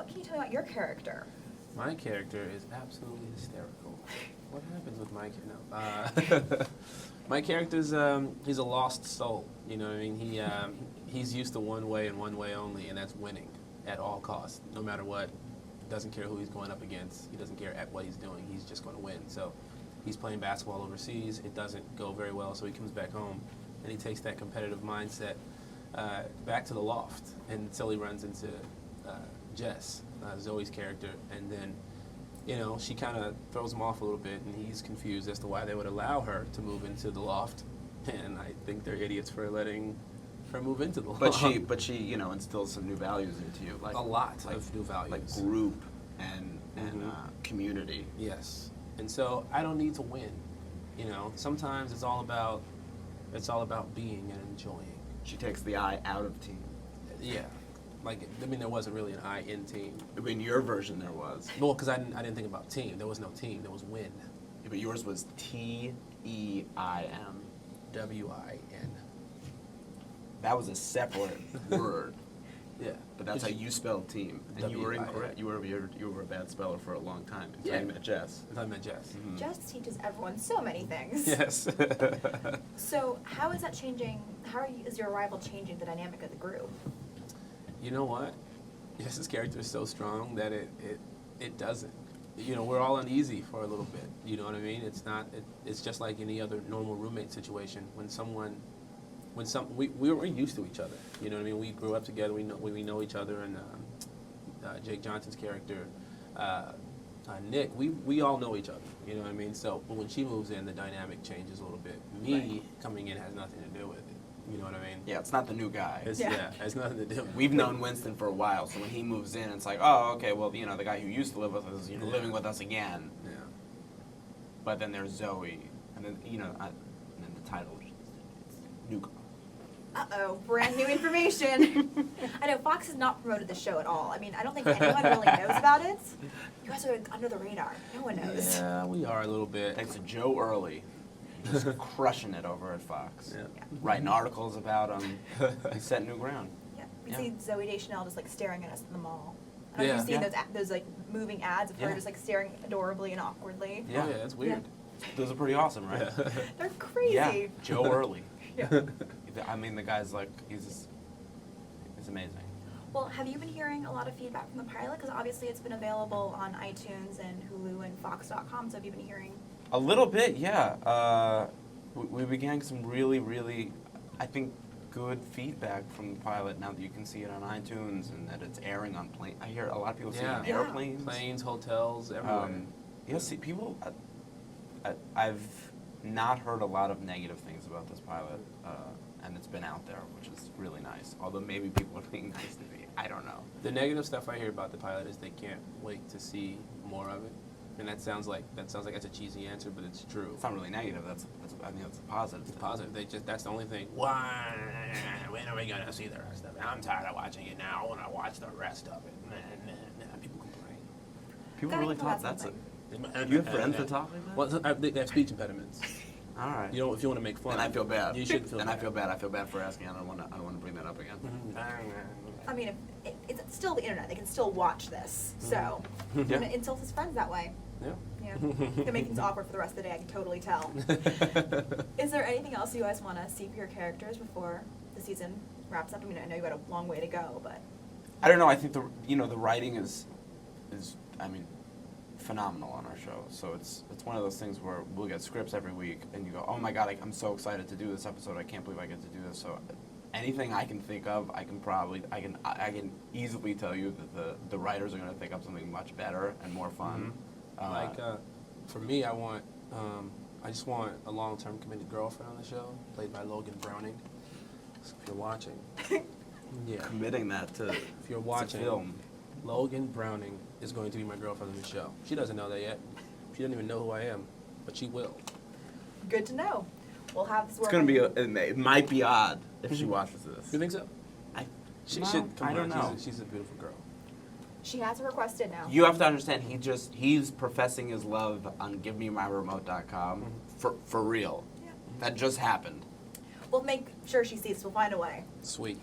what can you tell me about your character? My character is absolutely hysterical. What happens with my character? No. My character's he's a lost soul. You know what I mean? He's used to one way and one way only, and that's winning at all costs, no matter what. Doesn't care who he's going up against. He doesn't care at what he's doing. He's just going to win. So he's playing basketball overseas. It doesn't go very well, so he comes back home, and he takes that competitive mindset back to the loft until he runs into Jess, Zoe's character, and then, you know, she kind of throws him off a little bit, and he's confused as to why they would allow her to move into the loft, and I think they're idiots for letting her move into the loft. But she, you know, instills some new values into you, like a lot of new values, like group and community. Yes, and so I don't need to win. You know, sometimes it's all about being and enjoying. She takes the I out of team. Yeah. Like, I mean, there wasn't really an I in team. In your version, there was. Well, because I didn't think about team. There was no team. There was win. Yeah, but yours was Teim. WIN. That was a separate word. Yeah. But that's how you spelled team. And you were W-I-N. incorrect. You were a bad speller for a long time until you met Jess. Until I met Jess. Mm-hmm. Jess teaches everyone so many things. Yes. So how is that changing? Is your arrival changing the dynamic of the group? You know what? Jess's character is so strong that it doesn't. You know, we're all uneasy for a little bit. You know what I mean? It's just like any other normal roommate situation. We're used to each other. You know what I mean? We grew up together. We know each other. And Jake Johnson's character, Nick, we all know each other. You know what I mean? So, but when she moves in, the dynamic changes a little bit. Me coming in has nothing to do with it. You know what I mean? Yeah, it's not the new guy. It has nothing to do with it. We've known Winston for a while, so when he moves in, it's like, oh, okay, well, you know, the guy who used to live with us is living with us again. Yeah. But then there's Zoe, and then, you know, and then the title is New Girl. Uh-oh, brand new information. I know Fox has not promoted the show at all. I mean, I don't think anyone really knows about it. You guys are under the radar. No one knows. Yeah, we are a little bit. Thanks to Joe Early. Just crushing it over at Fox. Yeah. Writing articles about him. He's setting new ground. Yeah, we see Zoe Deschanel just like staring at us in the mall. I don't know if you've seen those like moving ads of her just like staring adorably and awkwardly. Yeah, that's weird. Those are pretty awesome, right? They're crazy. Yeah, Joe Early. Yeah. I mean, the guy's like, he's amazing. Well, have you been hearing a lot of feedback from the pilot? Because obviously it's been available on iTunes and Hulu and Fox.com. So have you been hearing? A little bit, yeah. We began some really, really, I think, good feedback from the pilot now that you can see it on iTunes and that it's airing on planes. I hear a lot of people see it on airplanes. Planes, hotels, everywhere. See, people, I've not heard a lot of negative things about this pilot, and it's been out there, which is really nice. Although maybe people are being nice to me. I don't know. The negative stuff I hear about the pilot is they can't wait to see more of it. And that sounds like that's a cheesy answer, but it's true. It's not really negative. I think that's a positive. It's positive. That's the only thing. Why? When are we gonna see the rest of it? I'm tired of watching it now. I want to watch the rest of it. People complain. People really thought that's it. Do you have friends that talk like that? Well, they have speech impediments. All right. You know, if you want to make fun. And I feel bad. You shouldn't feel bad. And I feel bad. I feel bad for asking. I don't want to bring that up again. I mean, it's still the internet. They can still watch this. So, and it insults his friends that way. Yeah. Yeah. Gonna make things awkward for the rest of the day. I can totally tell. Is there anything else you guys want to see for your characters before the season wraps up? I mean, I know you got a long way to go, but I don't know. I think the writing is I mean, phenomenal on our show. So it's one of those things where we'll get scripts every week, and you go, oh my god, I'm so excited to do this episode. I can't believe I get to do this. So anything I can think of, I can easily tell you that the writers are going to think up something much better and more fun. For me, I just want a long-term committed girlfriend on the show, played by Logan Browning. So if you're watching, committing that to if you're watching, film. Logan Browning is going to be my girlfriend on the show. She doesn't know that yet. She doesn't even know who I am, but she will. good to know. We'll have this work. It's going to be, it might be odd if she watches this. You think so? I don't know. She's a beautiful girl. She has requested now. You have to understand, he's professing his love on GiveMeMyRemote.com for real. Yeah. That just happened. We'll make sure she sees. We'll find a way. Sweet.